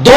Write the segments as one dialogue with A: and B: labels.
A: 2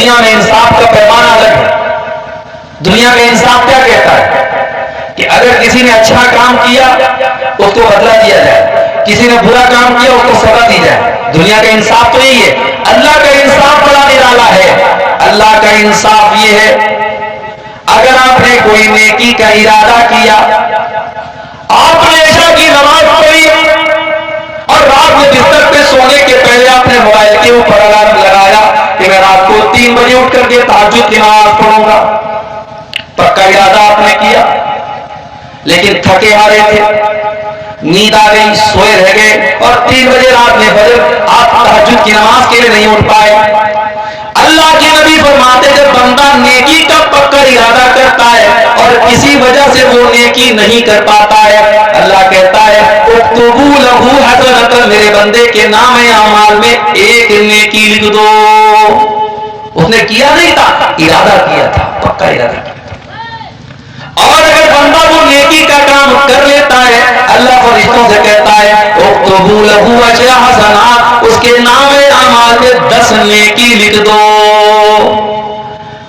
A: دنیا میں انصاف کا پیمانہ الگ ہے. دنیا میں انصاف کیا کہتا ہے کہ اگر کسی نے اچھا کام کیا اس کو بدلہ دیا جائے, کسی نے برا کام کیا اس کو سزا دی جائے. دنیا کا انصاف تو یہی ہے. اللہ کا انصاف بڑا نرالا ہے. اللہ کا انصاف یہ ہے, اگر آپ نے کوئی نیکی کا ارادہ کیا, آپ نے عشاء کی نماز پڑھی اور رات میں بستر پہ سونے کے پہلے آپ نے موبائل کے اوپر الارم لگایا کہ میں رات کو 3 بجے اٹھ کر کے تہجد کی نماز پڑھوں گا. پکا ارادہ آپ نے کیا, لیکن تھکے ہارے تھے, نیند آ گئی, سوئے رہ گئے اور 3 بجے رات میں فجر آپ تہجد کی نماز کے لیے نہیں اٹھ پائے. اللہ کے نبی فرماتے جب بندہ نیکی کا پکا ارادہ کرتا ہے اور کسی وجہ سے وہ نیکی نہیں کر پاتا ہے, اللہ کہتا ہے اکتبوا لہ حسنۃ, میرے بندے کے نام اعمال میں ایک نیکی لکھ دو. اس نے کیا نہیں تھا, ارادہ کیا تھا, پکا ارادہ کیا. اور اگر بندہ وہ نیکی کا کام کر لیتا ہے, اللہ فرشتوں سے کہتا ہے اکتبوا لہ 10 حسنات, اس کے نام اعمال میں 10 نیکی لکھ دو.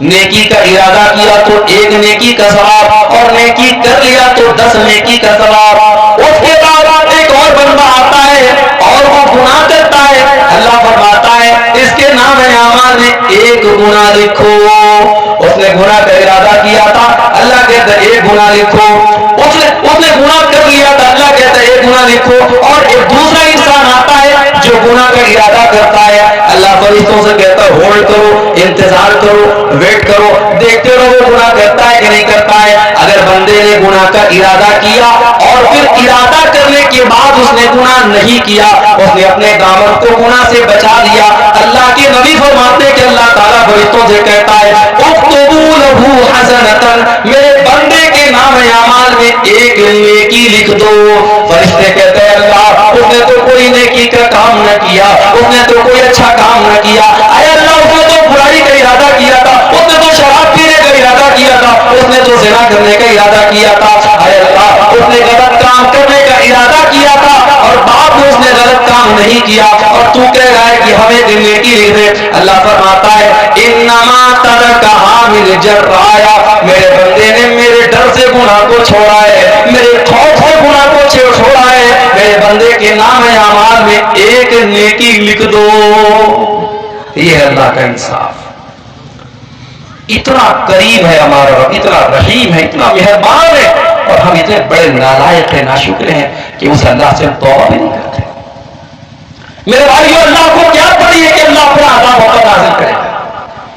A: نیکی کا ارادہ کیا تو 1 نیکی کا ثواب, اور نیکی کر لیا تو 10 نیکی کا ثواب. اس کے بعد ایک اور بندہ آتا ہے اور وہ گناہ کرتا ہے, اللہ فرماتا ہے اس کے نام اعمال میں 1 گناہ لکھو. اس نے گناہ کا ارادہ کیا تھا, اللہ کہتا ہے 1 گناہ لکھو. اس نے گناہ کر لیا تھا, اللہ کہتا ہے 1 گناہ لکھو. اور ایک دوسرا انسان آتا ہے جو گناہ کا ارادہ کرتا ہے, اللہ فرشتوں سے کہتا ہے ہولڈ کرو, انتظار کرو, ویٹ کرو, دیکھتے رہو وہ گناہ کرتا ہے کہ نہیں کرتا ہے. اگر بندے نے گناہ کا ارادہ کیا اور پھر ارادہ کرنے کے بعد اس نے گناہ نہیں کیا, اس نے اپنے دامن کو گناہ سے بچا لیا, اللہ کے نبی فرماتے کہ اللہ تعالیٰ فرشتوں سے کہتا ہے اکتبوا لہ حسنۃ, میرے بندے کے نام اعمال میں 1 نیکی لکھ دو. فرشتے کہتے ہیں اللہ اس نے تو کوئی نیکی کا کام نہ کیا, اس نے تو کوئی اچھا کام نہ کیا. اے اللہ اس نے تو برائی کا ارادہ کیا تھا, اس نے تو شراب پینے کا ارادہ کیا تھا, اس نے تو زنا کرنے کا ارادہ کیا تھا. اے اللہ اس نے غلط کام کرنے کا ارادہ کیا تھا اور بعد میں اس نے غلط کام نہیں کیا, اور تو کہہ رہا ہے کہ ہمیں نیکی لکھ دے. اللہ فرماتا ہے انما ترکھا من جرایا, میرے بندے نے میرے ڈر سے گناہ کو چھوڑا ہے, میرے خوف سے گناہ کو چھوڑا ہے. میرے بندے کے نام اعمال میں 1 نیکی لکھ دو. یہ ہے اللہ کا انصاف. اتنا قریب ہے ہمارا رب, اتنا رحیم ہے, اتنا مہربان ہے, اور ہم اتنے بڑے نالائق ہیں, ناشکر ہیں کہ اس اللہ سے ہم توبہ بھی نہیں کرتے. میرے بھائیو, اللہ کو کیا پڑی ہے کہ اللہ اپنا عذاب ہم پر نازل کرے.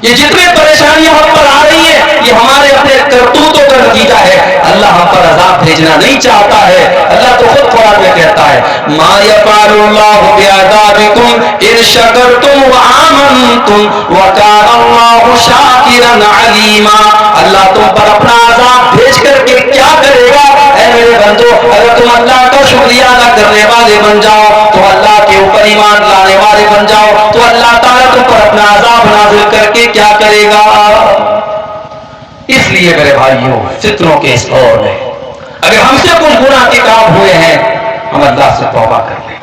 A: یہ جتنے پریشانیاں ہم پر آ رہی ہیں یہ ہمارے اپنے کرتوتوں کا نتیجہ ہے. اللہ ہم پر عذاب بھیجنا نہیں چاہتا ہے. اللہ تو خود قرآن میں کہتا ہے ما یفعل اللہ بعذابکم ان شکرتم وآمنتم وکان اللہ شاکرا علیما. اللہ تم پر اپنا عذاب بھیج کر کے کیا کرے گا؟ اے میرے بندو, اگر تم اللہ کا شکریہ ادا کرنے والے بن جاؤ, تو اللہ کے اوپر ایمان لانے والے بن جاؤ, تو اللہ تعالیٰ تم پر اپنا عذاب نازل کر کے کیا کرے گا. اس لیے میرے بھائیوں, فتنوں کے اس دور میں اگر ہم سے کچھ گناہ کے کام ہوئے ہیں, ہم اللہ سے توبہ کر لیں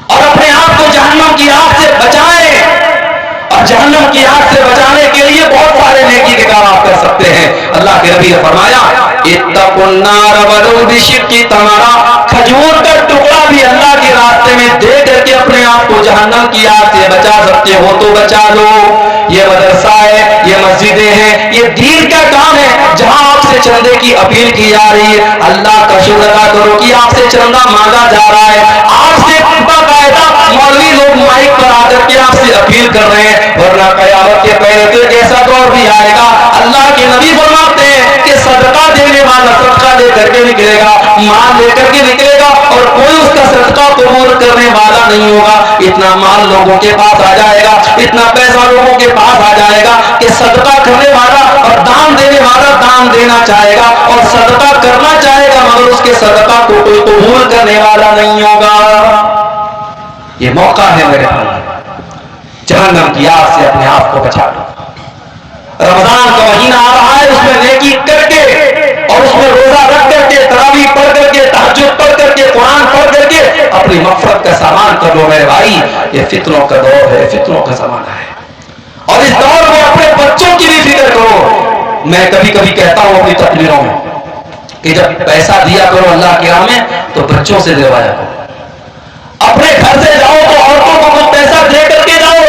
A: اور اپنے آپ کو جہنم کی آگ سے بچائیں. اور جہنم کی آگ سے بچانے کے لیے بہت سارے نیکی کے کام آپ کر سکتے ہیں. اللہ کے نبی نے فرمایا اتقوا النار ولو بشق تمرہ, کھجور کا ٹکڑا بھی اللہ کے راستے میں دے کر کے اپنے آپ کو جہنم کی آگ سے بچا سکتے ہو تو بچا لو. یہ مدرسہ ہے, یہ مسجدیں ہیں, یہ دین کا کام ہے جہاں آپ سے چندے کی اپیل کی جا رہی ہے. اللہ کا شکر ادا کرو کہ آپ سے چندہ مانگا جا رہا ہے. آپ سے باقاعدہ مولوی لوگ مائک پر آ کر کے آپ سے اپیل کر رہے ہیں, ورنہ قیامت کے پہلے تو ایسا دور بھی آئے گا. اللہ کے نبی فرماتے ہیں کہ صدقہ دینے والا صدقہ دے کر کے نکلے گا, مال لے کر کے نکلے گا, اور کوئی اس کا صدقہ قبول کرنے والا نہیں ہوگا. اتنا مال لوگوں کے پاس آ جائے گا, اتنا پیسہ لوگوں کے پاس آ جائے گا کہ صدقہ کرنے والا اور دان دینے والا دان دینا چاہے گا اور صدقہ کرنا چاہے گا, مگر اس کے صدقہ کو کوئی قبول کرنے والا نہیں ہوگا. یہ موقع ہے میرے بھائی, جہنم کی آگ سے اپنے آپ کو بچا لو. رمضان کا مہینہ آ رہا ہے, اس میں نیکی کر کے اور اس میں روزہ رکھ کر کے, تراویح پڑھ کر کے, تہجد پڑھ کر کے, قرآن پڑھ کر کے اپنی مغفرت کا سامان کر لو میرے بھائی. یہ فتنوں کا دور ہے, فتنوں کا زمانہ ہے, اور اس دور میں اپنے بچوں کی بھی فکر کرو. میں کبھی کبھی کہتا ہوں اپنی تقریروں میں کہ جب پیسہ دیا کرو اللہ کی راہ میں تو بچوں سے دلوایا کرو. اپنے گھر سے جاؤ تو عورتوں کو کچھ پیسہ دے کر کے جاؤ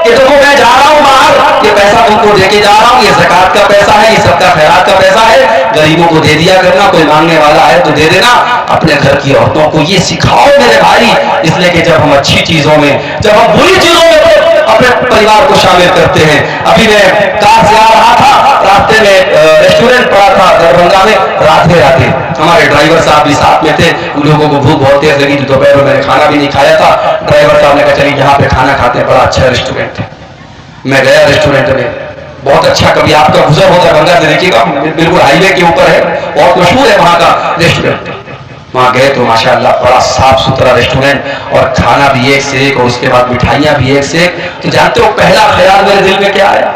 A: کہ دیکھو میں جا رہا ہوں باہر, یہ پیسہ تم کو دے کے جا رہا ہوں, یہ زکات کا پیسہ ہے, یہ سب کا خیرات کا پیسہ ہے, غریبوں کو دے دیا کرنا, کوئی مانگنے والا ہے تو دے دینا. اپنے گھر کی عورتوں کو یہ سکھاؤ میرے بھائی, اس لیے کہ جب ہم اچھی چیزوں میں, جب ہم بری چیزوں میں اپنے پریوار کو شامل کرتے ہیں. ابھی میں کار سے آ رہا تھا, راستے میں ریسٹورینٹ پڑا تھا دربھنگا میں, راتے راتے ہمارے ڈرائیور صاحب بھی ساتھ میں تھے. ان لوگوں کو بھوک بہت تیز لگی, دوپہر میں میں نے کھانا بھی نہیں کھایا تھا. ڈرائیور صاحب نے کہا چلیے یہاں پہ کھانا کھاتے ہیں, بڑا اچھا ریسٹورینٹ ہے. میں گیا ریسٹورینٹ میں, بہت اچھا, کبھی آپ کا گزر ہوتا ہے بنگا سے دیکھیے گا, بالکل ہائی وے کے اوپر ہے, بہت مشہور ہے وہاں کا ریسٹورینٹ. وہاں گئے تو ماشاءاللہ بڑا صاف ستھرا ریسٹورینٹ, اور کھانا بھی ایک سے ایک, اور اس کے بعد مٹھائیاں بھی ایک سے ایک. تو جانتے ہو پہلا خیال میرے دل میں کیا آیا؟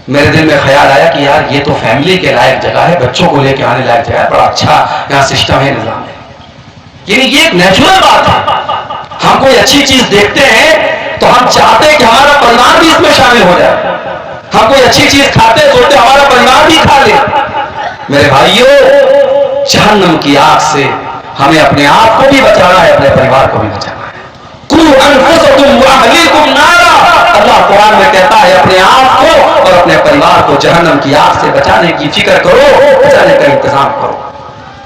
A: میرے دل میں خیال آیا کہ یار یہ تو فیملی کے لائق جگہ ہے, بچوں کو لے کے آنے لائق جگہ ہے, بڑا اچھا یہاں سسٹم ہے, نظام ہے. یعنی یہ ایک نیچرل بات ہے. ہم کوئی اچھی چیز دیکھتے ہیں تو ہم چاہتے ہیں کہ ہمارا پریوار بھی اس میں شامل ہو جائے. ہم کوئی اچھی چیز کھاتے ہیں سوچتے ہمارا پریوار بھی کھا لے. میرے بھائیوں, جہنم کی آگ سے ہمیں اپنے آپ کو بھی بچانا ہے, اپنے پریوار کو بھی بچانا ہے. قُوا أَنفُسَكُمْ وَأَهْلِيكُمْ نَارًا, اللہ قرآن میں کہتا ہے اپنے آپ کو اور اپنے پریوار کو جہنم کی آگ سے بچانے کی فکر کرو, بچانے کا انتظام کرو.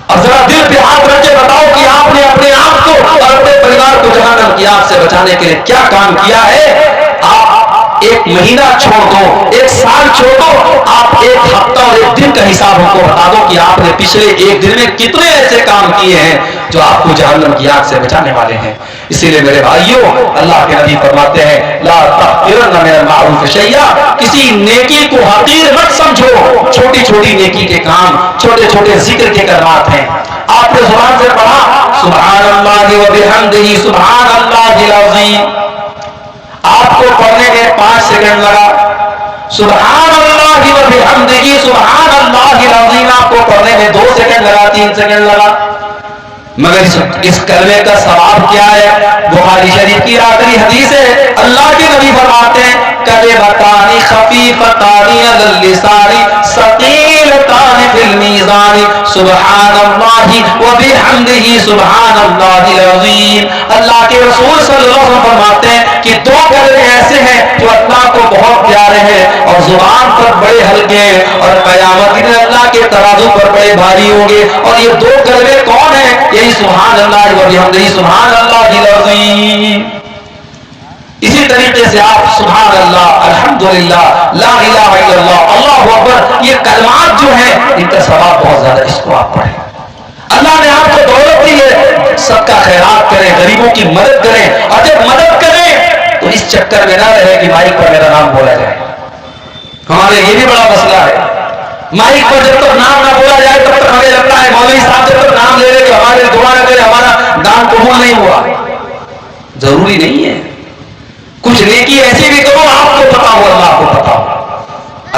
A: اور ذرا دل پہ ہاتھ رکھ کے بتاؤ کہ آپ نے اپنے آپ کو اور اپنے پریوار کو جہنم کی آگ سے بچانے کے لیے کیا کام کیا ہے. آپ ایک مہینہ چھوڑ دو, ایک سال چھوڑ دو, آپ ایک ہفتہ اور ایک دن کا حساب ہم کو بتا دو کہ آپ نے پچھلے ایک دن میں کتنے ایسے کام کیے ہیں جو آپ کو جہنم کی آگ سے بچانے والے ہیں. اسی لیے میرے بھائیوں, اللہ کے نبی فرماتے ہیں لا تحقرن من المعروف شیئا, کسی نیکی کو حقیر مت سمجھو. چھوٹی چھوٹی نیکی کے کام, چھوٹے چھوٹے ذکر کے کلمات ہیں. آپ نے زبان سے پڑھا سبحان اللہ و بحمدہ سبحان اللہ العظیم, آپ کو پڑھنے میں 5 سیکنڈ لگا. سبحان اللہ و بحمدہ سبحان اللہ العظیم آپ کو پڑھنے میں 2 سیکنڈ لگا, 3 سیکنڈ لگا. مگر اس کلمے کا ثواب کیا ہے؟ بخاری شریف کی آخری حدیث ہے, اللہ کے نبی فرماتے ہیں کلمتان خفیفتان علی اللسان ثقیلتان فی المیزان سبحان اللہ و بحمدہ سبحان اللہ العظیم. اللہ کے رسول صلی اللہ علیہ وسلم فرماتے ہیں کہ 2 کلمے ایسے ہیں جو اللہ کو بہت پیارے ہیں اور زبان پر بڑے ہلکے ہیں, اور قیامت دن اللہ کے ترازو پر بڑے بھاری ہوں گے. اور یہ 2 کلمے کون ہیں؟ یہی سبحان اللہ و بحمدہ سبحان اللہ العظیم. اسی طریقے سے آپ سبحان اللہ, الحمدللہ, لا الہ الا اللہ, اللہ اکبر, یہ کلمات جو ہیں ان کا ثواب بہت زیادہ, اس کو آپ پڑھیں. اللہ نے آپ کو دولت دی ہے, سب کا خیرات کریں, غریبوں کی مدد کریں, اور جب مدد کریں تو اس چکر میں نہ رہے کہ مائک پر میرا نام بولا جائے. ہمارے یہ بھی بڑا مسئلہ ہے, مائک پر جب تک نام نہ بولا جائے تب تک ہمیں لگتا ہے مولوی صاحب جب تک نام لے لے کہ ہمارے دعا نہ کرے, ہمارا دان قبول نہیں ہوا. ضروری نہیں ہے, کچھ نیکی ایسی بھی کرو آپ کو پتا ہو, اللہ کو پتا ہو.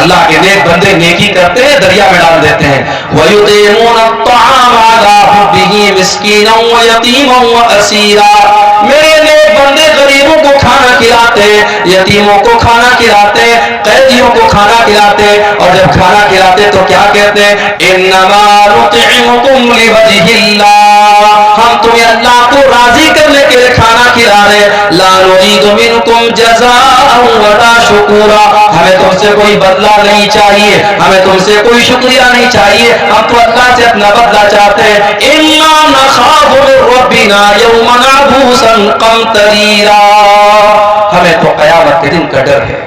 A: اللہ کے نیک بندے نیکی کرتے ہیں, دریا میں ڈال دیتے ہیں. وَيُطْعِمُونَ الطَّعَامَ عَلَىٰ حُبِّهِ مِسْكِينًا وَيَتِيمًا وَأَسِيرًا, میرے نیک بندے غریبوں کو کھانا کھلاتے ہیں, یتیموں کو کھانا کھلاتے ہیں, قیدیوں کو کھانا کھلاتے ہیں, اور جب کھانا کھلاتے تو کیا کہتے ہیں انما نطعمکم لوجہ اللہ, ہم تمہیں اللہ کو راضی کرنے کے لیے کھانا کھلا رہے, لا نريد منکم جزاء ولا شکورا, ہمیں تم سے کوئی بدلہ نہیں چاہیے, ہمیں تم سے کوئی شکریہ نہیں چاہیے, ہم تو اللہ سے اپنا بدلہ چاہتے ہیں. انا نخاف من ربنا یوما عبوسا قمطریرا, ہمیں تو قیامت کے دن کا ڈر ہے.